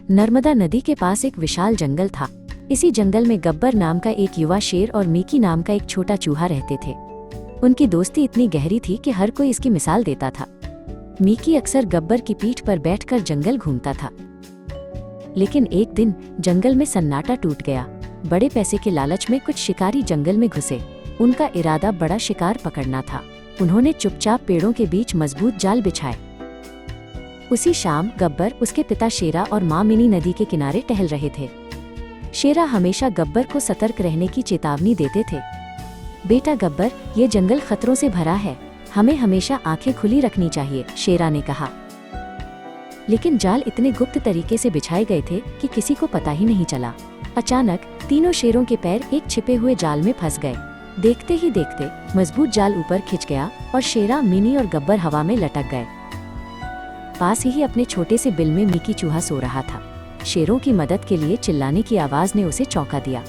नर्मदा नदी के पास एक विशाल जंगल था। इसी जंगल में गब्बर नाम का एक युवा शेर और मीकी नाम का एक छोटा चूहा रहते थे। उनकी दोस्ती इतनी गहरी थी कि हर कोई इसकी मिसाल देता था। मीकी अक्सर गब्बर की पीठ पर बैठकर जंगल घूमता था। लेकिन एक दिन जंगल में सन्नाटा टूट गया। बड़े पैसे के लालच में कुछ शिकारी जंगल में घुसे। उनका इरादा बड़ा शिकार पकड़ना था। उन्होंने चुपचाप पेड़ों के बीच मजबूत जाल बिछाए। उसी शाम गब्बर, उसके पिता शेरा और माँ मिनी नदी के किनारे टहल रहे थे। शेरा हमेशा गब्बर को सतर्क रहने की चेतावनी देते थे। बेटा गब्बर, ये जंगल खतरों से भरा है, हमें हमेशा आंखें खुली रखनी चाहिए, शेरा ने कहा। लेकिन जाल इतने गुप्त तरीके से बिछाए गए थे कि किसी को पता ही नहीं चला। अचानक तीनों शेरों के पैर एक छिपे हुए जाल में फंस गए। देखते ही देखते मजबूत जाल ऊपर खिंच गया और शेरा, मिनी और गब्बर हवा में लटक गए। पास ही अपने छोटे से बिल में मीकी चूहा सो रहा था। शेरों की मदद के लिए चिल्लाने की आवाज ने उसे चौंका दिया।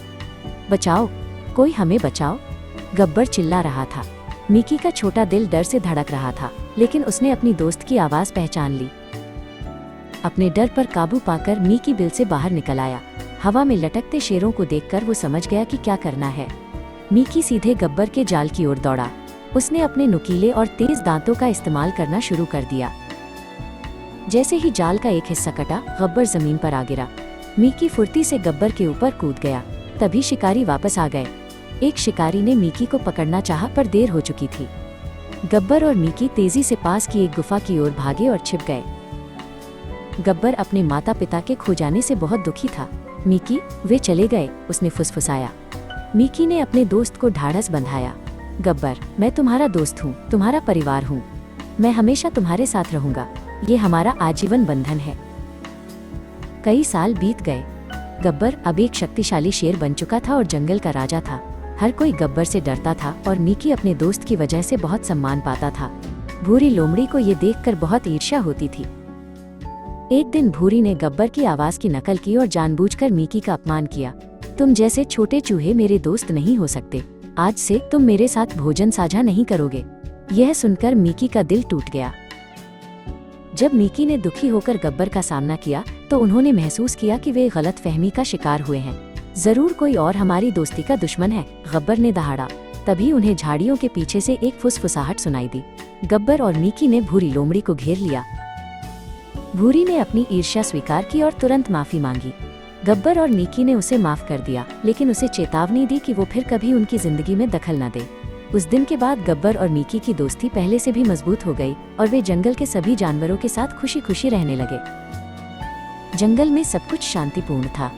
बचाओ, कोई हमें बचाओ, गब्बर चिल्ला रहा था। मीकी का छोटा दिल डर से धड़क रहा था, लेकिन उसने अपनी दोस्त की आवाज पहचान ली। अपने डर पर काबू पाकर मीकी बिल से बाहर निकल आया। हवा में लटकते शेरों को देखकर वो समझ गया कि क्या करना है। मीकी सीधे गब्बर के जाल की ओर दौड़ा। उसने अपने नुकीले और तेज दांतों का इस्तेमाल करना शुरू कर दिया। जैसे ही जाल का एक हिस्सा कटा, गब्बर जमीन पर आ गिरा। मीकी फुर्ती से गब्बर के ऊपर कूद गया। तभी शिकारी वापस आ गए। एक शिकारी ने मीकी को पकड़ना चाहा, पर देर हो चुकी थी। गब्बर और मीकी तेजी से पास की एक गुफा की ओर भागे और छिप गए। गब्बर अपने माता पिता के खो जाने से बहुत दुखी था। मीकी, वे चले गए, उसने फुसफुसाया। मीकी ने अपने दोस्त को ढाढ़स बंधाया। गब्बर, मैं तुम्हारा दोस्त हूँ, तुम्हारा परिवार हूँ, मैं हमेशा तुम्हारे साथ रहूंगा, ये हमारा आजीवन बंधन है। कई साल बीत गए। गब्बर अब एक शक्तिशाली शेर बन चुका था और जंगल का राजा था। हर कोई गब्बर से डरता था और मीकी अपने दोस्त की वजह से बहुत सम्मान पाता था। भूरी लोमड़ी को ये देखकर बहुत ईर्ष्या होती थी। एक दिन भूरी ने गब्बर की आवाज की नकल की और जानबूझकर मीकी का अपमान किया। तुम जैसे छोटे चूहे मेरे दोस्त नहीं हो सकते। आज से तुम मेरे साथ भोजन साझा नहीं करोगे। यह सुनकर मीकी का दिल टूट गया। जब मीकी ने दुखी होकर गब्बर का सामना किया तो उन्होंने महसूस किया कि वे गलतफहमी का शिकार हुए हैं। जरूर कोई और हमारी दोस्ती का दुश्मन है, गब्बर ने दहाड़ा। तभी उन्हें झाड़ियों के पीछे से एक फुसफुसाहट सुनाई दी। गब्बर और मीकी ने भूरी लोमड़ी को घेर लिया। भूरी ने अपनी ईर्ष्या स्वीकार की और तुरंत माफी मांगी। गब्बर और मीकी ने उसे माफ कर दिया, लेकिन उसे चेतावनी दी कि वो फिर कभी उनकी जिंदगी में दखल न दे। उस दिन के बाद गब्बर और मीकी की दोस्ती पहले से भी मजबूत हो गई और वे जंगल के सभी जानवरों के साथ खुशी खुशी रहने लगे। जंगल में सब कुछ शांतिपूर्ण था।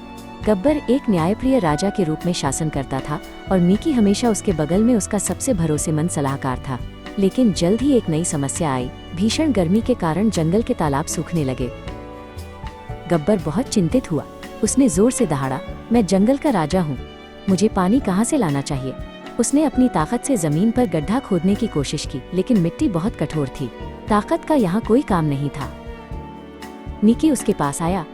गब्बर एक न्यायप्रिय राजा के रूप में शासन करता था और मीकी हमेशा उसके बगल में उसका सबसे भरोसेमंद सलाहकार था। लेकिन जल्द ही एक नई समस्या आई। भीषण गर्मी के कारण जंगल के तालाब सूखने लगे। गब्बर बहुत चिंतित हुआ। उसने जोर से दहाड़ा, मैं जंगल का राजा हूँ, मुझे पानी कहाँ से लाना चाहिए। उसने अपनी ताकत से जमीन पर गड्ढा खोदने की कोशिश की, लेकिन मिट्टी बहुत कठोर थी। ताकत का यहाँ कोई काम नहीं था। मीकी उसके पास आया।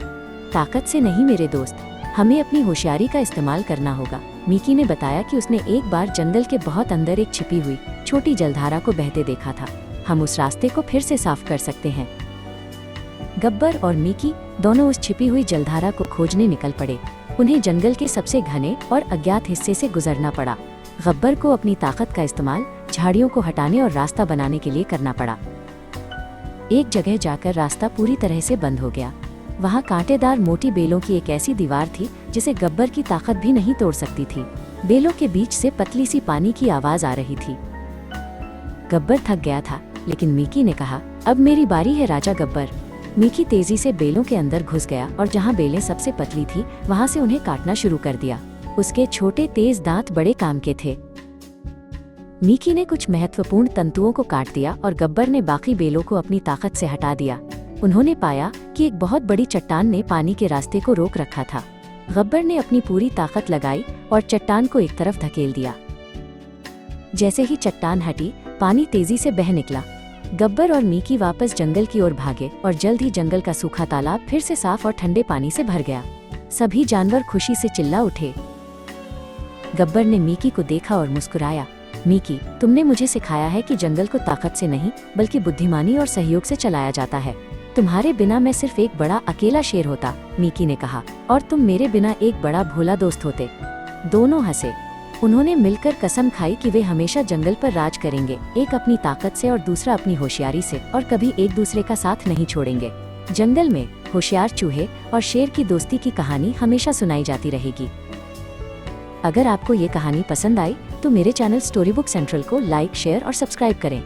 ताकत से नहीं मेरे दोस्त, हमें अपनी होशियारी का इस्तेमाल करना होगा। मीकी ने बताया कि उसने एक बार जंगल के बहुत अंदर एक छिपी हुई छोटी जलधारा को बहते देखा था। हम उस रास्ते को फिर से साफ कर सकते हैं। गब्बर और मीकी दोनों उस छिपी हुई जलधारा को खोजने निकल पड़े। उन्हें जंगल के सबसे घने और अज्ञात हिस्से से गुजरना पड़ा। गब्बर को अपनी ताकत का इस्तेमाल झाड़ियों को हटाने और रास्ता बनाने के लिए करना पड़ा। एक जगह जाकर रास्ता पूरी तरह से बंद हो गया। वहाँ कांटेदार मोटी बेलों की एक ऐसी दीवार थी जिसे गब्बर की ताकत भी नहीं तोड़ सकती थी। बेलों के बीच से पतली सी पानी की आवाज आ रही थी। गब्बर थक गया था, लेकिन मीकी ने कहा, अब मेरी बारी है राजा गब्बर। मीकी तेजी से बेलों के अंदर घुस गया और जहाँ बेलें सबसे पतली थी वहाँ से उन्हें काटना शुरू कर दिया। उसके छोटे तेज दांत बड़े काम के थे। मीकी ने कुछ महत्वपूर्ण तंतुओं को काट दिया और गब्बर ने बाकी बेलों को अपनी ताकत से हटा दिया। उन्होंने पाया कि एक बहुत बड़ी चट्टान ने पानी के रास्ते को रोक रखा था। गब्बर ने अपनी पूरी ताकत लगाई और चट्टान को एक तरफ धकेल दिया। जैसे ही चट्टान हटी, पानी तेजी से बह निकला। गब्बर और मीकी वापस जंगल की ओर भागे और जल्द ही जंगल का सूखा तालाब फिर से साफ और ठंडे पानी से भर गया। सभी जानवर खुशी से चिल्ला उठे। गब्बर ने मीकी को देखा और मुस्कुराया। मीकी, तुमने मुझे सिखाया है कि जंगल को ताकत से नहीं बल्कि बुद्धिमानी और सहयोग से चलाया जाता है। तुम्हारे बिना मैं सिर्फ एक बड़ा अकेला शेर होता, मिकी ने कहा, और तुम मेरे बिना एक बड़ा भोला दोस्त होते। दोनों हंसे। उन्होंने मिलकर कसम खाई कि वे हमेशा जंगल पर राज करेंगे, एक अपनी ताकत से और दूसरा अपनी होशियारी से, और कभी एक दूसरे का साथ नहीं छोड़ेंगे। जंगल में होशियार चूहे और शेर की दोस्ती की कहानी हमेशा सुनाई जाती रहेगी। अगर आपको ये कहानी पसंद आई तो मेरे चैनल स्टोरी बुक सेंट्रल को लाइक, शेयर और सब्सक्राइब करें।